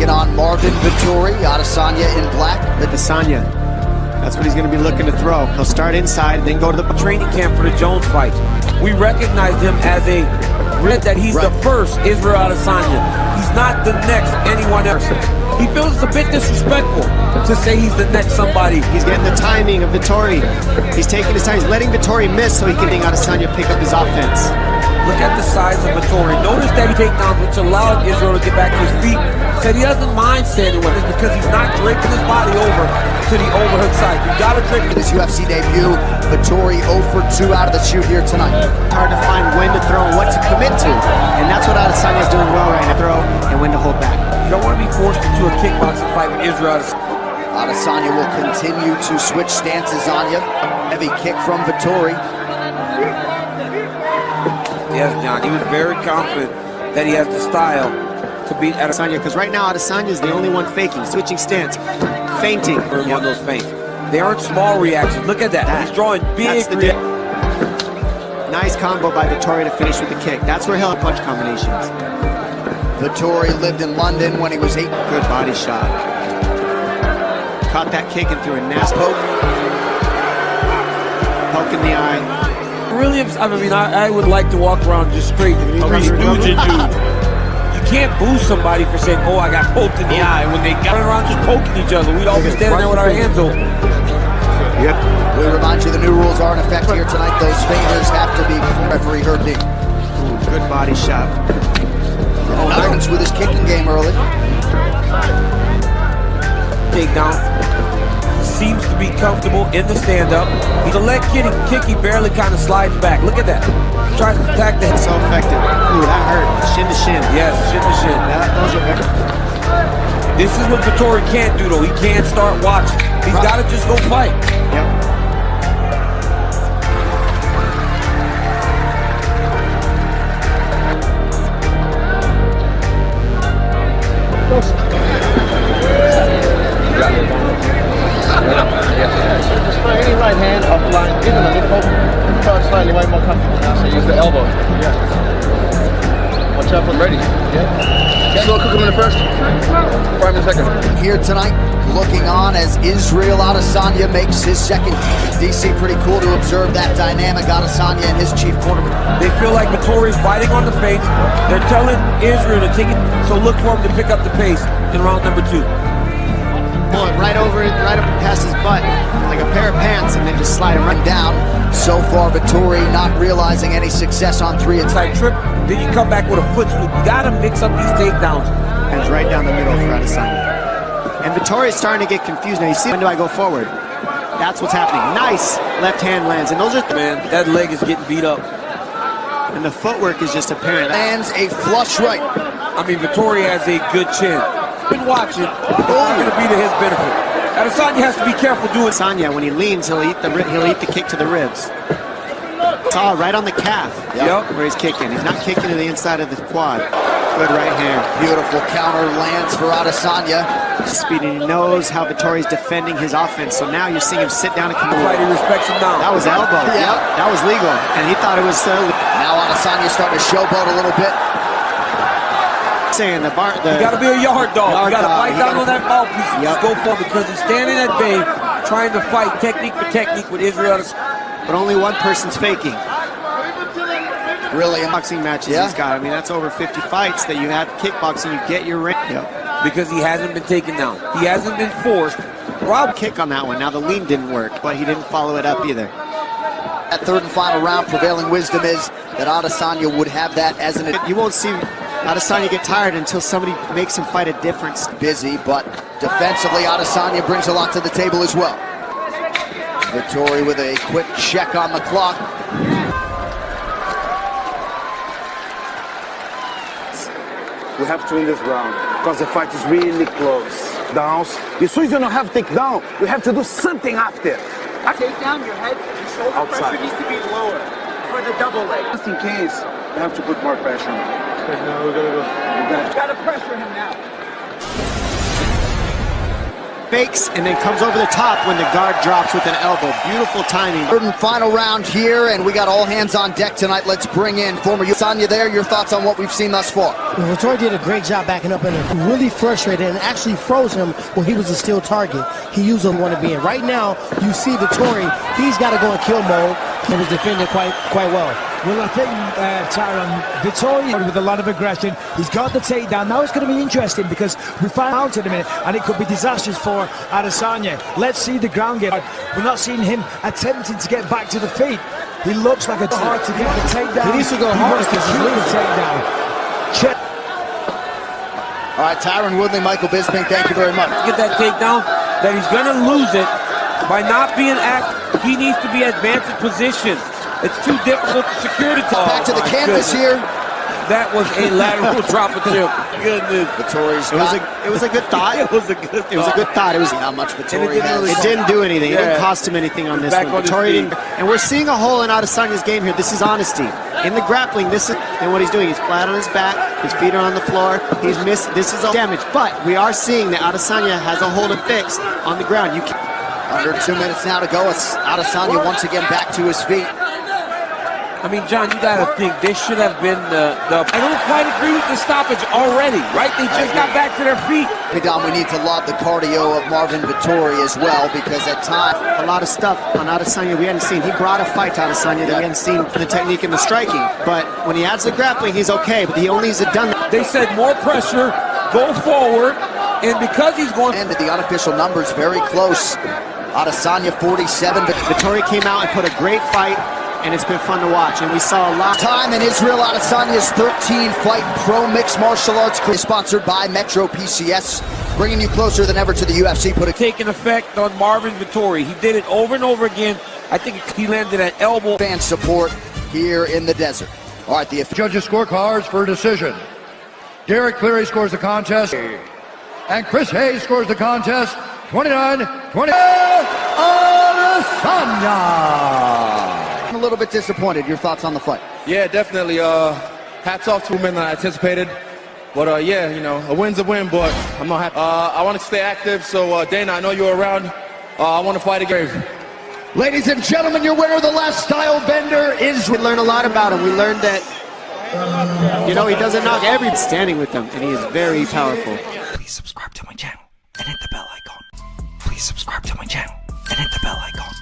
taking on Marvin Vettori. Adesanya in black. Adesanya, that's what he's going to be looking to throw. He'll start inside, then go to the training camp for the Jones fights. We recognize him as a that he's the first Israel Adesanya. He's not the next anyone else. He feels it's a bit disrespectful to say he's the next somebody. He's getting the timing of Vettori. He's taking his time. He's letting Vettori miss so he can Adesanya pick up his offense. Look at the size of Vettori. Notice that he takedowns, which allowed Israel to get back to his feet. Said he doesn't mind standing with it because he's not draping his body over to the overhook side. You gotta drape his UFC debut. Vettori 0 for 2 out of the chute here tonight. It's hard to find when to throw and what to commit to. And that's what Adesanya's doing well right now. Throw and when to hold back. You don't want to be forced into a kickboxing fight with Israel. Adesanya will continue to switch stances on you. Heavy kick from Vettori. Yes, John, he was very confident that he has the style to beat Adesanya, because right now Adesanya is the only one faking, switching stance, feinting. One of those feints. They aren't small reactions. Look at that. He's drawing big. Nice combo by Vettori to finish with the kick. That's where he'll have punch combinations. Vettori lived in London when he was 8. Good body shot. Caught that kick and threw a nasty poke. Poke in the eye. Really, I mean, I would like to walk around just straight. You can't boo somebody for saying, "Oh, I got poked in the eye," when they got around just poking each other. We'd all be standing there with our hands open. Yep. We remind you the new rules are in effect here tonight. Those fingers have to be referee heard knee. Good body shot. Marvin's with his kicking game early. Takedown. Seems to be comfortable in the stand-up. He's a leg kick, he barely kind of slides back. Look at that. Tries to attack the head. So effective. Ooh, that hurt. Shin to shin. Yes, shin to shin. Those are better. This is what Vettori can't do, though. He can't start watching. He's got to just go fight. Yep. Just throw any right hand offline, give him a little poke, try slightly way more comfortable now, so use the elbow. Yeah. Watch out for ready. Yeah. Can't go cook him in the first. Fry him in the second. Here tonight, looking on as Israel Adesanya makes his second. DC, pretty cool to observe that dynamic. Adesanya and his chief cornerman. They feel like Vettori's biting on the face. They're telling Israel to take it, so look for him to pick up the pace in round number 2. Pull it right over it, right up past his butt, like a pair of pants, and then just slide him right down. So far, Vettori not realizing any success on 3 inside trip. Then you come back with a foot swoop. You gotta mix up these takedowns. Hands right down the middle for Adesanya. And Vettori is starting to get confused now. You see, when do I go forward? That's what's happening. Nice left hand lands, and those are man. That leg is getting beat up, and the footwork is just apparent. Lands a flush right. I mean, Vettori has a good chin. Been watching, it's not going to be to his benefit. Adesanya has to be careful doing. Adesanya, when he leans, he'll eat the kick to the ribs. It's all right on the calf. Yep. Where he's kicking. He's not kicking to the inside of the quad. Good right hand. Beautiful counter lands for Adesanya. Speed, and he knows how Vettori's defending his offense. So now you're seeing him sit down and come right. He respects him now. That was elbow. Yeah. Yep. That was legal, and he thought it was. Now Adesanya's starting to showboat a little bit. Saying you gotta be a yard dog. You gotta bite down on that mouthpiece. Yep. Go for it because he's standing at bay, trying to fight technique for technique with Israel. But only one person's faking. Really, in boxing matches he's got. I mean, that's over 50 fights that you have kickboxing. You get your ring. Yep. Because he hasn't been taken down. He hasn't been forced. Rob kick on that one. Now the lean didn't work, but he didn't follow it up either. That third and final round, prevailing wisdom is that Adesanya would have that as an. You won't see Adesanya get tired until somebody makes him fight a difference. Busy, but defensively, Adesanya brings a lot to the table as well. Vettori with a quick check on the clock. We have to win this round because the fight is really close. Downs. As soon as you don't have takedown, you have to do something after. Take down your head, your shoulder Outside. pressure needs to be lower for the double leg. Just in case, you have to put more pressure on him. You gotta pressure him now. fakes and then comes over the top when the guard drops with an elbow. Beautiful timing. Third and final round here, and we got all hands on deck tonight. Let's bring in former Adesanya there. Your thoughts on what we've seen thus far? Well, Vettori did a great job backing up and really frustrated and actually froze him when he was a still target. He used him want to be in. Right now, you see Vettori, he's got to go in kill mode and is defending quite well. Well, I think Vettori with a lot of aggression. He's got the takedown. Now it's going to be interesting because we find out in a minute, and it could be disastrous for Adesanya. Let's see the ground game. We're not seeing him attempting to get back to the feet. He looks like it's hard to get the takedown. He needs to go hard because he's the takedown. Check. All right, Tyron Woodley, Michael Bisping, thank you very much. Get that takedown, that he's going to lose it by not being active. He needs to be advanced positions. It's too difficult to secure the top. Back to the canvas here. That was a lateral drop of chip. Goodness. Vettori's It was a good thought. It was a good thought. It was how much Vettori has. It didn't do anything. It didn't cost him anything on this Back one. on his Vettori feet. didn't. And we're seeing a hole in Adesanya's game here. This is honesty. In the grappling, this is and what he's doing. He's flat on his back. His feet are on the floor. He's missed. This is all damage. But we are seeing that Adesanya has a hole to fix on the ground. Under 2 minutes now to go. It's Adesanya once again back to his feet. I mean, John, you got to think this should have been the. I don't quite agree with the stoppage already, right? They just got back to their feet. Hey, Dom, we need to laud the cardio of Marvin Vettori as well, because at times a lot of stuff on Adesanya we hadn't seen. He brought a fight to Adesanya that we hadn't seen for the technique and the striking. But when he adds the grappling, he's okay. But he only has done that. They said more pressure, go forward, and because he's going. And the unofficial numbers very close. Adesanya 47. Vettori came out and put a great fight, and it's been fun to watch. And we saw a lot. Time in Israel Adesanya's 13-fight pro mixed martial arts career, sponsored by Metro PCS, bringing you closer than ever to the UFC. Taking effect on Marvin Vettori. He did it over and over again. I think he landed an elbow. Fan support here in the desert. All right, the judges' scorecards for decision. Derek Cleary scores the contest, and Chris Hayes scores the contest. 29-20. Adesanya. I'm a little bit disappointed. Your thoughts on the fight? Yeah, definitely. Hats off to him than I anticipated. But yeah, you know, a win's a win, but I'm not happy. I want to stay active, so Dana, I know you're around. I want to fight again. Ladies and gentlemen, your winner of the last style bender is... We learned a lot about him. We learned that, you know, he doesn't knock every standing with them, and he is very powerful. Please subscribe to my channel and hit the bell icon. Please subscribe to my channel and hit the bell icon.